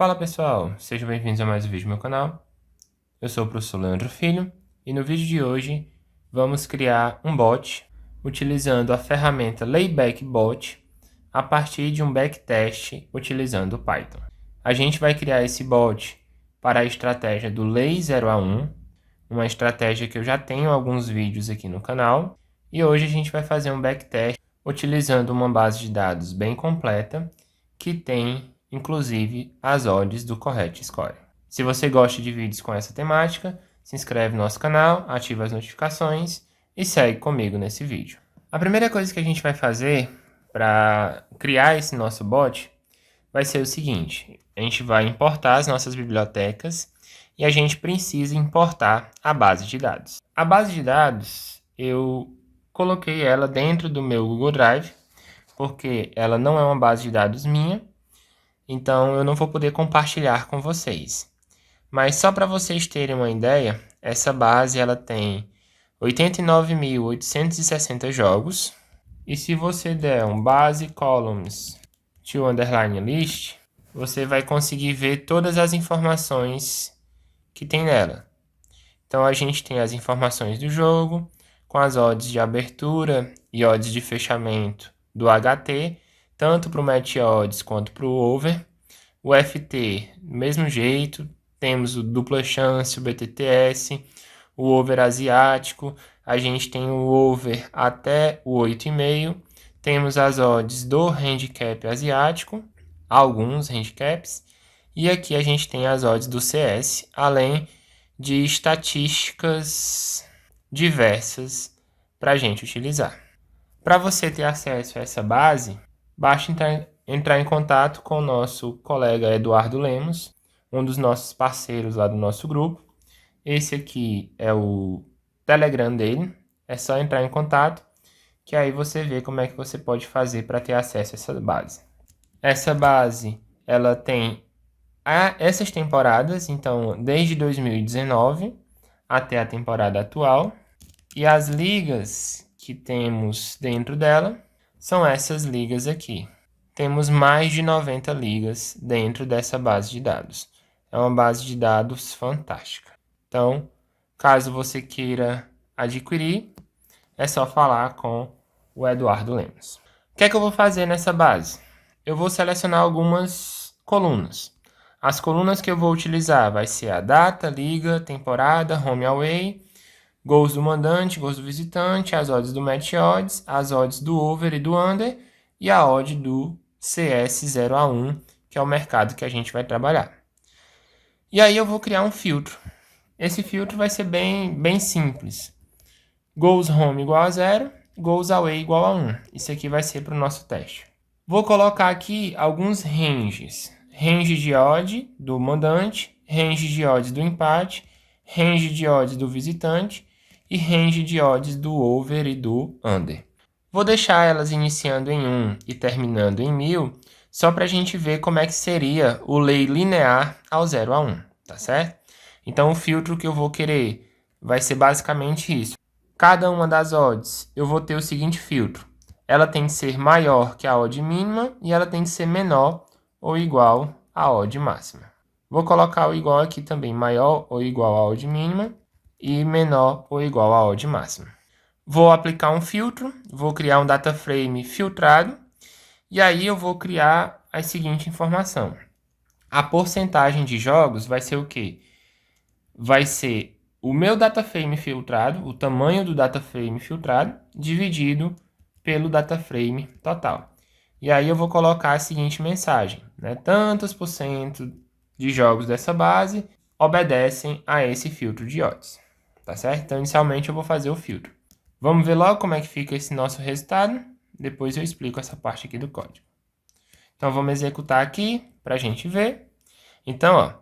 Fala pessoal, sejam bem-vindos a mais um vídeo do meu canal. Eu sou o professor Leandro Filho e no vídeo de hoje vamos criar um bot utilizando a ferramenta Layback Bot a partir de um backtest utilizando o Python. A gente vai criar esse bot para a estratégia do Lay 0 a 1, uma estratégia que eu já tenho alguns vídeos aqui no canal, e hoje a gente vai fazer um backtest utilizando uma base de dados bem completa que tem inclusive as odds do Correct Score. Se você gosta de vídeos com essa temática, se inscreve no nosso canal, ativa as notificações e segue comigo nesse vídeo. A primeira coisa que a gente vai fazer para criar esse nosso bot vai ser o seguinte: a gente vai importar as nossas bibliotecas e a gente precisa importar a base de dados. A base de dados, eu coloquei ela dentro do meu Google Drive, porque ela não é uma base de dados minha, então eu não vou poder compartilhar com vocês. Mas só para vocês terem uma ideia, essa base ela tem 89.860 jogos. E se você der um base columns to underline list, você vai conseguir ver todas as informações que tem nela. Então a gente tem as informações do jogo, com as odds de abertura e odds de fechamento do HT, tanto para o match odds quanto para o over. O FT, do mesmo jeito, temos o dupla chance, o BTTS, o over asiático, a gente tem o over até o 8,5, temos as odds do handicap asiático, alguns handicaps, e aqui a gente tem as odds do CS, além de estatísticas diversas para a gente utilizar. Para você ter acesso a essa base, basta entrar em contato com o nosso colega Eduardo Lemos, um dos nossos parceiros lá do nosso grupo. Esse aqui é o Telegram dele, é só entrar em contato, que aí você vê como é que você pode fazer para ter acesso a essa base. Essa base, ela tem essas temporadas, então desde 2019 até a temporada atual, e as ligas que temos dentro dela são essas ligas aqui. Temos mais de 90 ligas dentro dessa base de dados. É uma base de dados fantástica. Então, caso você queira adquirir, é só falar com o Eduardo Lemos. O que é que eu vou fazer nessa base? Eu vou selecionar algumas colunas. As colunas que eu vou utilizar vai ser a data, liga, temporada, home away, gols do mandante, gols do visitante, as odds do match odds, as odds do over e do under e a odd do CS 0 a 1, que é o mercado que a gente vai trabalhar. E aí eu vou criar um filtro. Esse filtro vai ser bem simples. Goals home igual a 0, goals away igual a 1. Isso aqui vai ser para o nosso teste. Vou colocar aqui alguns ranges. Range de odd do mandante, range de odds do empate, range de odds do visitante e range de odds do over e do under. Vou deixar elas iniciando em 1 e terminando em 1000, só para a gente ver como é que seria o lay linear ao 0 a 1, tá certo? Então o filtro que eu vou querer vai ser basicamente isso. Cada uma das odds eu vou ter o seguinte filtro. Ela tem que ser maior que a odd mínima e ela tem que ser menor ou igual à odd máxima. Vou colocar o igual aqui também, maior ou igual à odd mínima e menor ou igual à odd máxima. Vou aplicar um filtro, vou criar um data frame filtrado e aí eu vou criar a seguinte informação. A porcentagem de jogos vai ser o quê? Vai ser o meu data frame filtrado, o tamanho do data frame filtrado, dividido pelo data frame total. E aí eu vou colocar a seguinte mensagem, né? Tantos por cento de jogos dessa base obedecem a esse filtro de odds, tá certo? Então, inicialmente eu vou fazer o filtro. Vamos ver logo como é que fica esse nosso resultado? Depois eu explico essa parte aqui do código. Então, vamos executar aqui para a gente ver. Então, ó,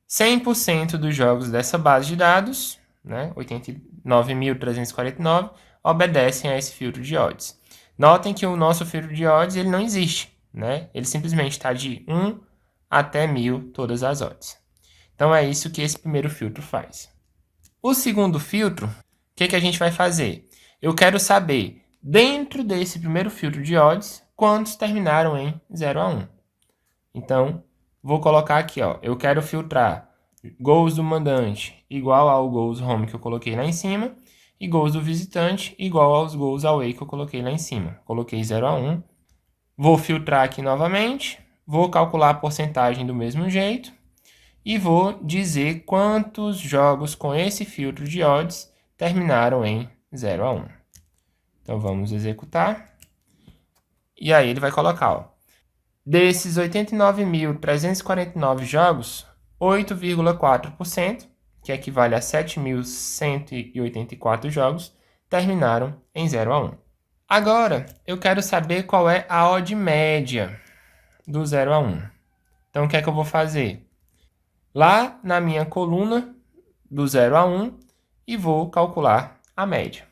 100% dos jogos dessa base de dados, né, 89.349, obedecem a esse filtro de odds. Notem que o nosso filtro de odds ele não existe, né? Ele simplesmente está de 1 até 1000 todas as odds. Então é isso que esse primeiro filtro faz. O segundo filtro, o que a gente vai fazer? Eu quero saber, dentro desse primeiro filtro de odds, quantos terminaram em 0 a 1. Então, vou colocar aqui, ó, eu quero filtrar gols do mandante igual ao gols home que eu coloquei lá em cima e gols do visitante igual aos gols away que eu coloquei lá em cima. Coloquei 0 a 1. Vou filtrar aqui novamente, vou calcular a porcentagem do mesmo jeito e vou dizer quantos jogos com esse filtro de odds terminaram em 0 a 1. Então vamos executar. E aí ele vai colocar, ó, desses 89.349 jogos, 8,4%, que equivale a 7.184 jogos, terminaram em 0 a 1. Agora, eu quero saber qual é a odd média do 0 a 1. Então, o que é que eu vou fazer? Lá na minha coluna do 0 a 1 e vou calcular a média.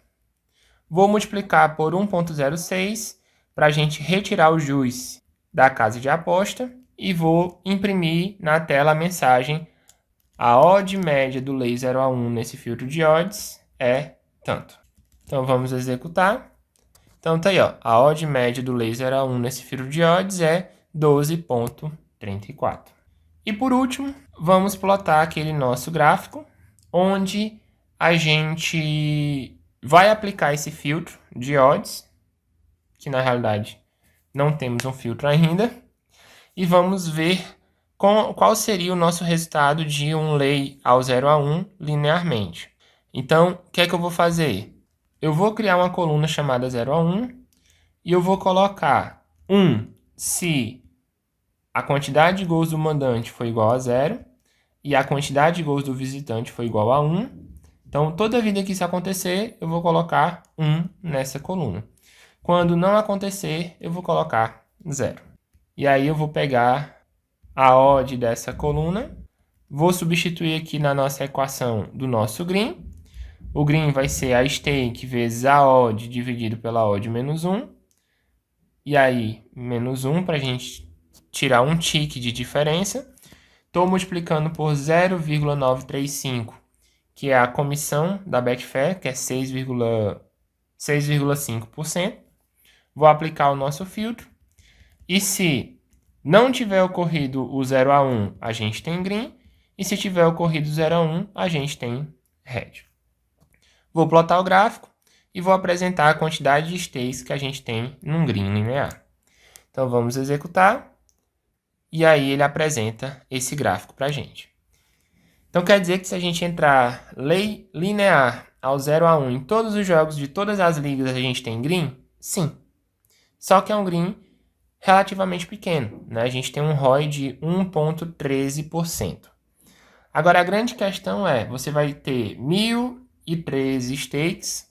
Vou multiplicar por 1,06 para a gente retirar o juiz da casa de aposta e vou imprimir na tela a mensagem: a odd média do lei 0 a 1 nesse filtro de odds é tanto. Então vamos executar. Então tá aí, ó, a odd média do lei 0 a 1 nesse filtro de odds é 12,34. E por último, vamos plotar aquele nosso gráfico, onde a gente vai aplicar esse filtro de odds, que na realidade não temos um filtro ainda, e vamos ver qual seria o nosso resultado de um lay ao 0 a 1 linearmente. Então, o que é que eu vou fazer? Eu vou criar uma coluna chamada 0 a 1 e eu vou colocar 1 se a quantidade de gols do mandante for igual a 0 e a quantidade de gols do visitante for igual a 1. Então, toda vida que isso acontecer, eu vou colocar 1 nessa coluna. Quando não acontecer, eu vou colocar 0. E aí eu vou pegar a odd dessa coluna, vou substituir aqui na nossa equação do nosso green. O green vai ser a stake vezes a odd dividido pela odd menos 1. E aí, menos 1 para a gente tirar um tick de diferença. Estou multiplicando por 0,935, que é a comissão da Betfair, que é 6,5%. Vou aplicar o nosso filtro. E se não tiver ocorrido o 0 a 1, a gente tem green. E se tiver ocorrido o 0 a 1, a gente tem red. Vou plotar o gráfico e vou apresentar a quantidade de stakes que a gente tem num green linear. Então vamos executar. E aí ele apresenta esse gráfico para a gente. Então quer dizer que se a gente entrar lei linear ao 0 a 1 em todos os jogos de todas as ligas, a gente tem green? Sim. Só que é um green relativamente pequeno, né? A gente tem um ROI de 1,13%. Agora a grande questão é, você vai ter 1.013 stakes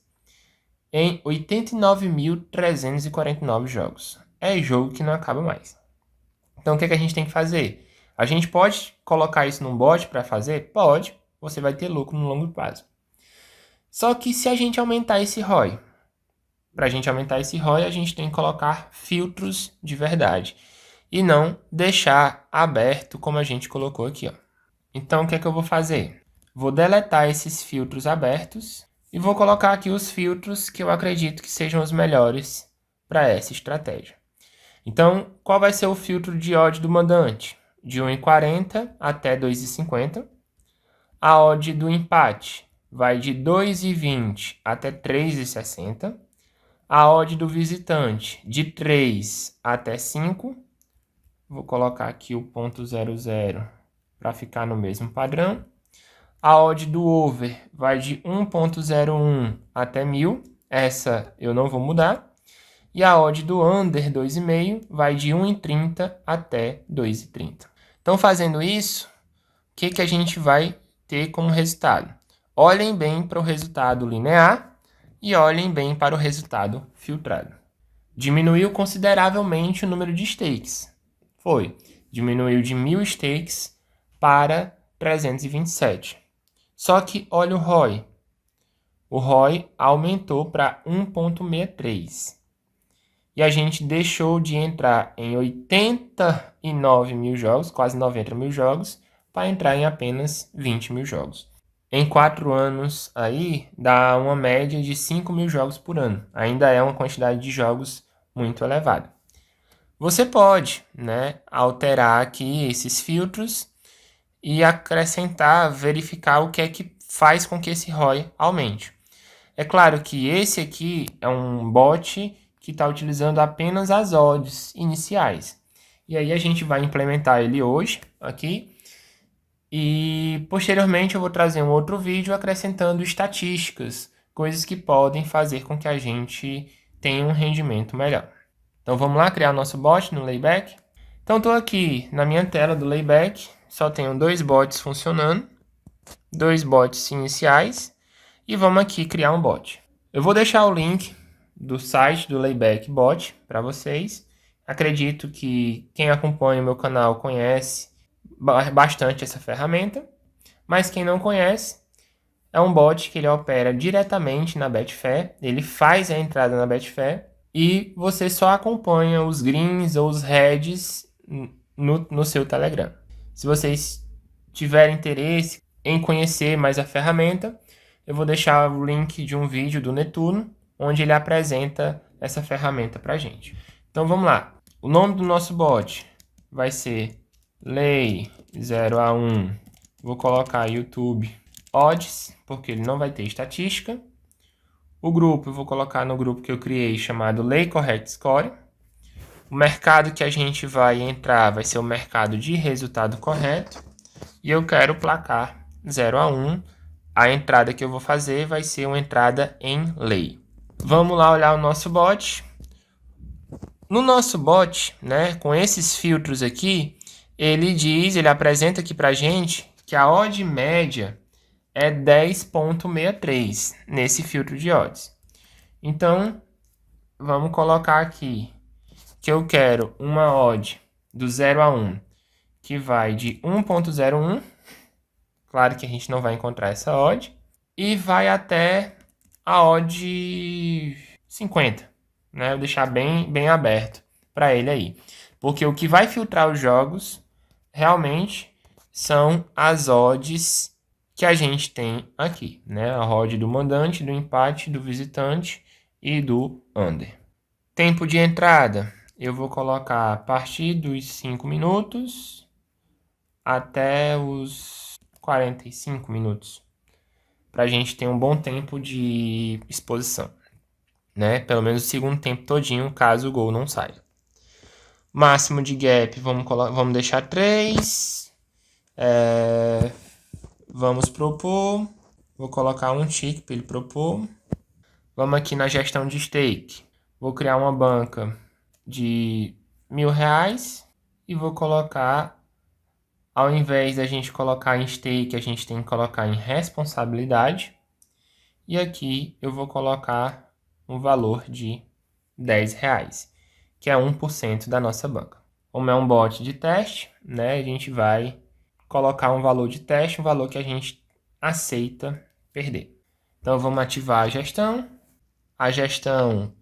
em 89.349 jogos. É jogo que não acaba mais. Então o que a gente tem que fazer? A gente pode colocar isso num bot para fazer? Pode. Você vai ter lucro no longo prazo. Só que se a gente aumentar esse ROI, para a gente aumentar esse ROI, a gente tem que colocar filtros de verdade. E não deixar aberto como a gente colocou aqui, ó. Então o que é que eu vou fazer? Vou deletar esses filtros abertos e vou colocar aqui os filtros que eu acredito que sejam os melhores para essa estratégia. Então, qual vai ser o filtro de odd do mandante? De 1,40 até 2,50. A odd do empate vai de 2,20 até 3,60. A odd do visitante de 3 até 5. Vou colocar aqui o 0,00 para ficar no mesmo padrão. A odd do over vai de 1,01 até 1.000. Essa eu não vou mudar. E a odd do under 2,5 vai de 1,30 até 2,30. Então, fazendo isso, o que a gente vai ter como resultado? Olhem bem para o resultado linear e olhem bem para o resultado filtrado. Diminuiu consideravelmente o número de stakes. Diminuiu de 1.000 stakes para 327. Só que olha o ROI. O ROI aumentou para 1,63. E a gente deixou de entrar em 89 mil jogos, quase 90 mil jogos, para entrar em apenas 20 mil jogos. Em 4 anos aí, dá uma média de 5 mil jogos por ano. Ainda é uma quantidade de jogos muito elevada. Você pode, né, alterar aqui esses filtros e acrescentar, verificar o que é que faz com que esse ROI aumente. É claro que esse aqui é um bot que está utilizando apenas as odds iniciais. E aí a gente vai implementar ele hoje aqui. E posteriormente eu vou trazer um outro vídeo acrescentando estatísticas, coisas que podem fazer com que a gente tenha um rendimento melhor. Então vamos lá criar o nosso bot no Layback. Então estou aqui na minha tela do Layback, só tenho dois bots funcionando, dois bots iniciais, e vamos aqui criar um bot. Eu vou deixar o link do site do Layback Bot para vocês. Acredito que quem acompanha o meu canal conhece bastante essa ferramenta, mas quem não conhece, é um bot que ele opera diretamente na Betfair, ele faz a entrada na Betfair e você só acompanha os greens ou os reds no seu Telegram. Se vocês tiverem interesse em conhecer mais a ferramenta, eu vou deixar o link de um vídeo do Netuno, onde ele apresenta essa ferramenta para a gente. Então vamos lá. O nome do nosso bot vai ser Lay 0 a 1. Vou colocar YouTube Odds, porque ele não vai ter estatística. O grupo eu vou colocar no grupo que eu criei, chamado Lay Correct Score. O mercado que a gente vai entrar vai ser o mercado de resultado correto. E eu quero o placar 0 a 1. A entrada que eu vou fazer vai ser uma entrada em lei. Vamos lá olhar o nosso bot. No nosso bot, né, com esses filtros aqui, ele apresenta aqui pra gente que a odd média é 10,63 nesse filtro de odds. Então, vamos colocar aqui que eu quero uma odd do 0 a 1 que vai de 1,01. Claro que a gente não vai encontrar essa odd. E vai até a odd 50. Né? Eu vou deixar bem aberto para ele aí. Porque o que vai filtrar os jogos realmente são as odds que a gente tem aqui, né? A odd do mandante, do empate, do visitante e do under. Tempo de entrada, eu vou colocar a partir dos 5 minutos até os 45 minutos, para a gente ter um bom tempo de exposição, né? Pelo menos o segundo tempo todinho, caso o gol não saia. Máximo de gap, vamos deixar 3. Vamos propor. Vou colocar um tick para ele propor. Vamos aqui na gestão de stake. Vou criar uma banca de R$1.000 e vou colocar, ao invés da gente colocar em stake, a gente tem que colocar em responsabilidade. E aqui eu vou colocar um valor de R$10, que é 1% da nossa banca. Como é um bot de teste, né, a gente vai colocar um valor de teste, um valor que a gente aceita perder. Então vamos ativar a gestão. A gestão,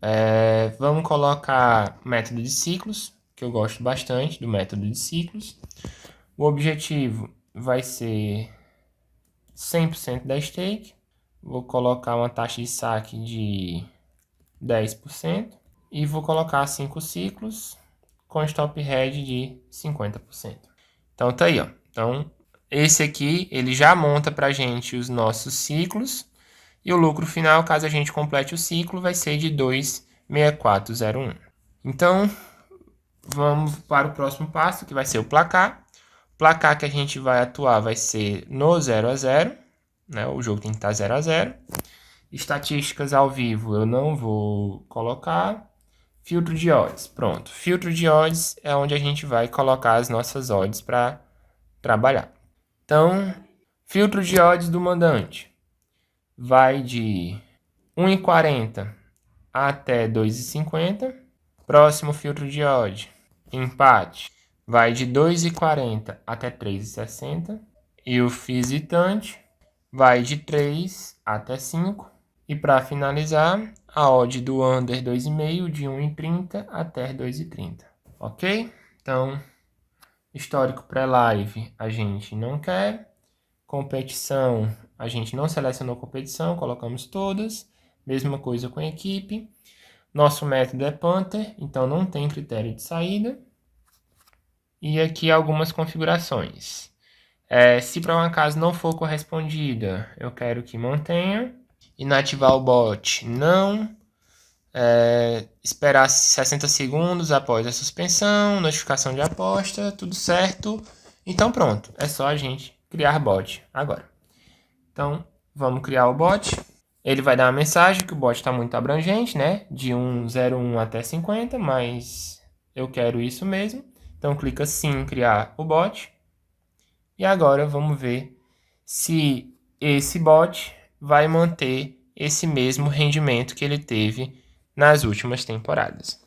vamos colocar método de ciclos, que eu gosto bastante do método de ciclos. O objetivo vai ser 100% da stake. Vou colocar uma taxa de saque de 10% e vou colocar 5 ciclos com stop head de 50%. Então tá aí, ó. Então esse aqui ele já monta pra gente os nossos ciclos e o lucro final, caso a gente complete o ciclo, vai ser de 2,6401. Então vamos para o próximo passo, que vai ser o placar. O placar que a gente vai atuar vai ser no 0 a 0, né? O jogo tem que estar 0 a 0. Estatísticas ao vivo eu não vou colocar. Filtro de odds, pronto. Filtro de odds é onde a gente vai colocar as nossas odds para trabalhar. Então, filtro de odds do mandante vai de 1,40 até 2,50. Próximo filtro de odd, empate, vai de 2,40 até 3,60. E o visitante vai de 3 até 5. E para finalizar, a odd do under 2,5 de 1,30 até 2,30. Ok? Então, histórico pré-live a gente não quer. Competição, a gente não selecionou competição, colocamos todas. Mesma coisa com a equipe. Nosso método é Panther, então não tem critério de saída. E aqui algumas configurações. Se por um acaso não for correspondida, eu quero que mantenha. Inativar o bot, não. Esperar 60 segundos após a suspensão, notificação de aposta, tudo certo. Então pronto, é só a gente criar bot agora. Então vamos criar o bot. Ele vai dar uma mensagem que o bot está muito abrangente, né? De 101 até 50, mas eu quero isso mesmo. Então clica sim em criar o bot. E agora vamos ver se esse bot vai manter esse mesmo rendimento que ele teve nas últimas temporadas.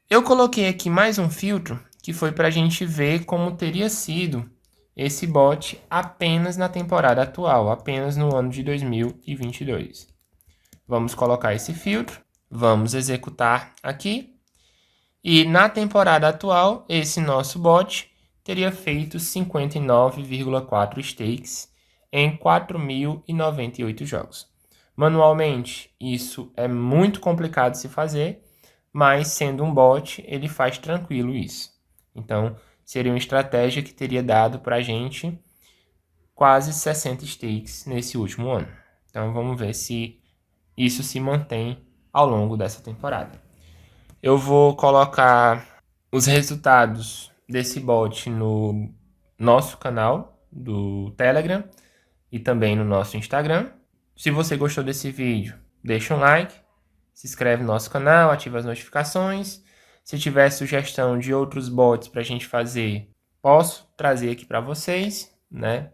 Eu coloquei aqui mais um filtro que foi para a gente ver como teria sido esse bot apenas na temporada atual, apenas no ano de 2022. Vamos colocar esse filtro, vamos executar aqui. E na temporada atual, esse nosso bot teria feito 59,4 stakes em 4.098 jogos. Manualmente, isso é muito complicado de se fazer, mas sendo um bot, ele faz tranquilo isso. Então, seria uma estratégia que teria dado para a gente quase 60 stakes nesse último ano. Então, vamos ver se isso se mantém ao longo dessa temporada. Eu vou colocar os resultados desse bot no nosso canal do Telegram e também no nosso Instagram. Se você gostou desse vídeo, deixa um like, se inscreve no nosso canal, ativa as notificações. Se tiver sugestão de outros bots para a gente fazer, posso trazer aqui para vocês, né?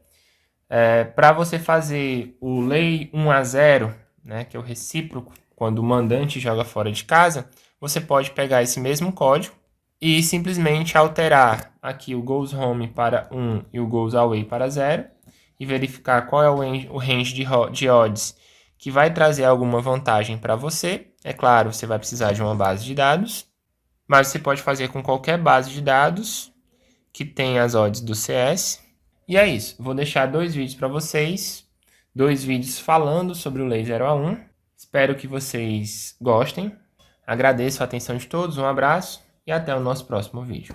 Para você fazer o Lei 1-0, né, que é o recíproco, quando o mandante joga fora de casa, você pode pegar esse mesmo código e simplesmente alterar aqui o Goes Home para 1 e o Goes Away para 0 e verificar qual é o range de odds que vai trazer alguma vantagem para você. É claro, você vai precisar de uma base de dados, mas você pode fazer com qualquer base de dados que tenha as odds do CS. E é isso, vou deixar 2 vídeos para vocês, 2 vídeos falando sobre o Lei 0-1. Espero que vocês gostem. Agradeço a atenção de todos, um abraço e até o nosso próximo vídeo.